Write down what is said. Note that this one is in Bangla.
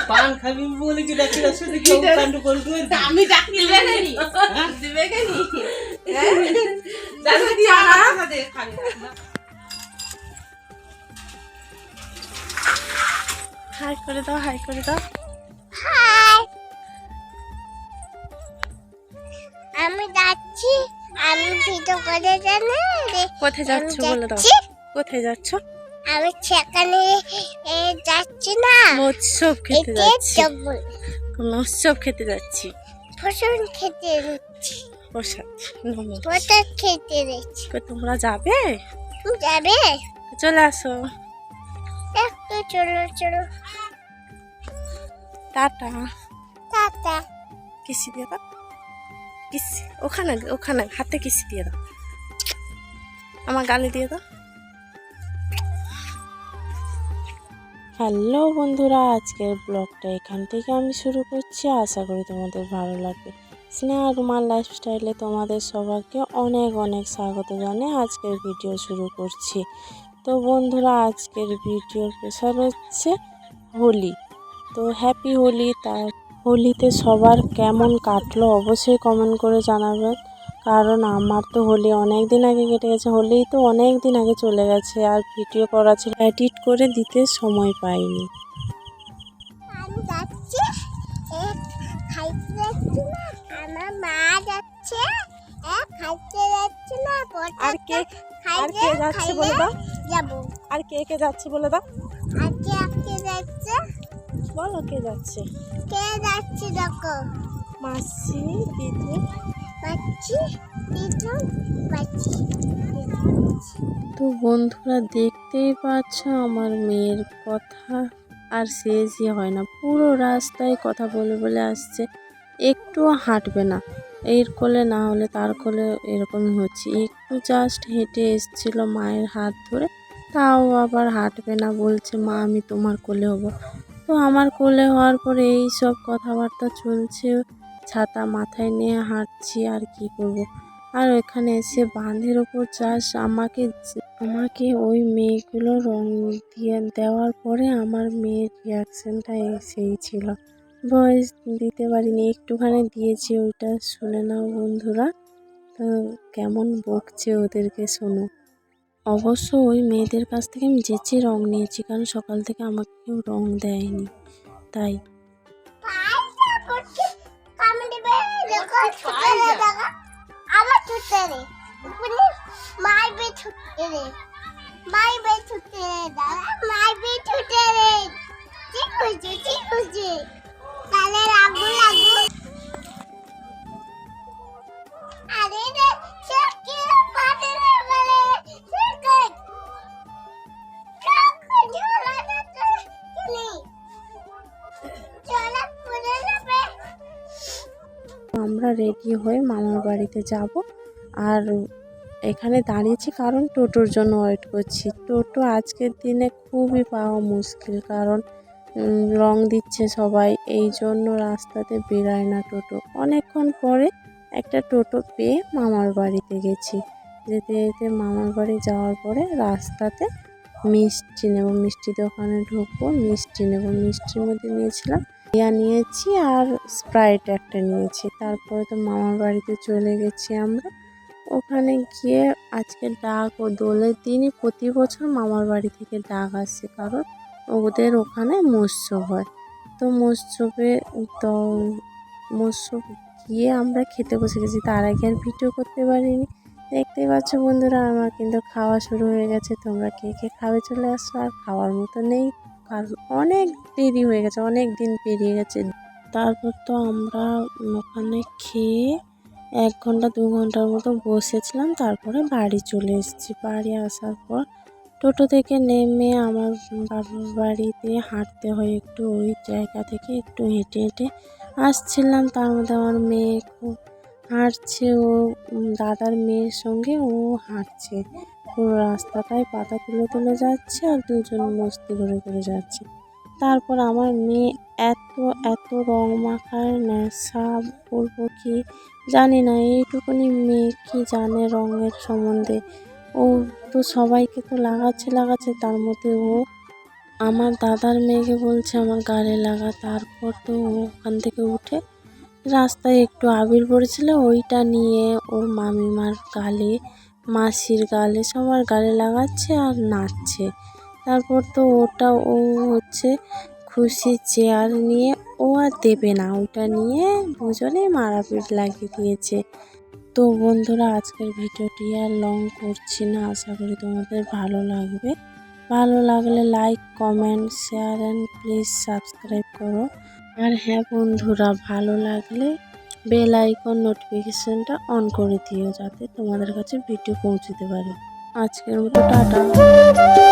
পান খাবি বলে কি ডাকি আমি ডাকি দিবে হাই করে দাও, হাই করে দাও। আমি যাচ্ছি, আমি ভিডিও করে জানি। কোথায় যাচ্ছ বলে দাও, কোথায় যাচ্ছ? আমি সেখানে যাচ্ছি না, মৎস্যব খেতে যাচ্ছি। মৎস্যব খেতে যাচ্ছি, ফসল খেতে যাচ্ছি, প্রসাদ প্রসাদ খেতে যাচ্ছি। তোমরা যাবে? যাবে, চলে আসো। একটু চলো চলো। Tata tata. কিসি দিয়ে দাও, কিসি ওখানে ওখানে হাতে কিসি দিয়ে দাও, আমার গালে দিয়ে দাও। হ্যালো বন্ধুরা, আজকের ব্লগটা এখান থেকে আমি শুরু করছি। আশা করি তোমাদের ভালো লাগবে। স্নেহা রুমাল লাইফস্টাইলে তোমাদের সবাইকে অনেক অনেক স্বাগত জানিয়ে আজকের ভিডিও শুরু করছি। তো বন্ধুরা, আজকের ভিডিওর পেশার হচ্ছে হোলি। তো হ্যাপি হোলি। তার হোলিতে সবার কেমন কাটলো অবশ্যই কমেন্ট করে জানাবেন, কারণ আমার তো হোলি অনেক দিন আগে কেটে গেছে। হোলি তো অনেক দিন আগে চলে গেছে, আর ভিডিও করা ছিল, এডিট করে দিতে সময় পাইনি। আমি যাচ্ছি, খাইতে যাচ্ছি না, আমার মা যাচ্ছে, খাইতে যাচ্ছি না। আর কে যাচ্ছে বলে দাও, যাবো। আর কে কে যাচ্ছে বলে দাও, আর কে যাচ্ছে বলো কে যাচ্ছে। কে যাচ্ছে দেখো, মাসি, দিদি, বাচ্চি, দিদু, বাচ্চি। তো বন্ধুরা দেখতেই পাচ্ছ আমার মেয়ের কথা আর শেষই হয় না। পুরো রাস্তায় কথা বলে বলে আসছে, একটুও হাঁটবে না, এর কোলে না হলে তার কোলে এরকমই হচ্ছে। একটু জাস্ট হেঁটে এসেছিল মায়ের হাত ধরে, তাও আবার হাঁটবে না, বলছে মা আমি তোমার কোলে হব। তো আমার কোলে হওয়ার পরে এই সব কথাবার্তা চলছে, ছাতা মাথায় নিয়ে হাঁটছি, আর কি করব। আর ওইখানে এসে বাঁধের ওপর জাস্ট আমাকে ওই মেয়েগুলো রং দিয়ে দেওয়ার পরে আমার মেয়ের রিয়াকশানটা এসেই ছিল। ভয়েস দিতে পারিনি, একটুখানি দিয়েছি, ওইটা শুনে নাও বন্ধুরা। তো কেমন বকছে ওদেরকে শোনো। অবশ্য ওই মেয়েদের কাছ থেকে আমি যেচে রং নিয়েছি, কারণ সকাল থেকে আমাকে কেউ রং দেয়নি, তাই। আমার ছুটে রে, মারবে ছুটে রে, মারবে ছুটে রে, দাদা মারবে ছুটে রে। ঠিক হয়েছে, ঠিক হয়েছে, তাহলে লাগু লাগু। আরে রে, সে কি মারবে রে বলে, ঠিক আছে। কাকু ঝোলা দে চলে, চলা পড়ে যাবে। আমরা রেডি হয়ে মামার বাড়িতে যাব, আর এখানে দাঁড়িয়েছি কারণ টোটোর জন্য ওয়েট করছি। টোটো আজকের দিনে খুবই পাওয়া মুশকিল, কারণ রং দিচ্ছে সবাই, এই জন্য রাস্তাতে বেরায় না টোটো। অনেকক্ষণ পরে একটা টোটো পেয়ে মামার বাড়িতে গেছি। যেতে যেতে মামার বাড়ি যাওয়ার পরে রাস্তাতে মিষ্টি নেব, মিষ্টি দোকানে ঢুকবো, মিষ্টি নেব। মিষ্টির মধ্যে নিয়েছিলাম নিয়েছি আর স্প্রাইট একটা নিয়েছি। তারপরে তো মামার বাড়িতে চলে গেছি আমরা। ওখানে গিয়ে আজকে ডাক ও দোলের দিনই প্রতি বছর মামার বাড়ি থেকে ডাক আসছে, কারণ ওদের ওখানে মৎস্যব হয়। তো মৎস্যব গিয়ে আমরা খেতে বসে গেছি, তার আগে আর ভিডিও করতে পারিনি। দেখতেই পাচ্ছ বন্ধুরা, আমার কিন্তু খাওয়া শুরু হয়ে গেছে। তোমরা কে কে খাবে চলে আসো। আর খাওয়ার মতো নেই, কারণ অনেক দেরি হয়ে গেছে, অনেক দিন পেরিয়ে গেছে। তারপর তো আমরা ওখানে খেয়ে 1 ঘন্টা 2 ঘন্টার মতো বসেছিলাম, তারপরে বাড়ি চলে এসেছি। বাড়ি আসার পর টোটো থেকে নেমে আমার বাবার বাড়িতে হাঁটতে হয় একটু, ওই জায়গা থেকে একটু হেঁটে হেঁটে আসছিলাম। তার মধ্যে আমার মেয়ে খুব হাঁটছে, ও দাদার মেয়ের সঙ্গে ও হাঁটছে, পুরো রাস্তাটায় পাতা তুলে তুলে যাচ্ছে, আর দুজন মস্তি করে করে যাচ্ছে। তারপর আমার মেয়ে এত এত রং মাখার নেশা বলবো কি জানি না, এইটুকুনি মেয়ে কি জানে রঙের সম্বন্ধে। ও তো সবাইকে তো লাগাচ্ছে, তার মধ্যে ও আমার দাদার মেয়েকে বলছে আমার গালে লাগা। তারপর তো ও ওখান থেকে উঠে রাস্তায় একটু আবির পড়েছিল, ওইটা নিয়ে ওর মামিমার গালে, মাসির গালে, সবার গালে লাগাচ্ছে আর নাচছে। তারপর তো ওটা ও হচ্ছে খুশি চেয়ার নিয়ে ও আর দেবে না, ওটা নিয়ে দুজনে মারাপিট লাগিয়ে দিয়েছে। তো বন্ধুরা, আজকের ভিডিওটি আর লং করছি না, আশা করি তোমাদের ভালো লাগবে। ভালো লাগলে like, comment, share and please subscribe করো। আর হ্যাঁ বন্ধুরা, ভালো লাগলে বেল আইকন নোটিফিকেশনটা অন করে দিও, যাতে তোমাদের কাছে ভিডিও পৌঁছতে পারে। আজকের মতো টাটা।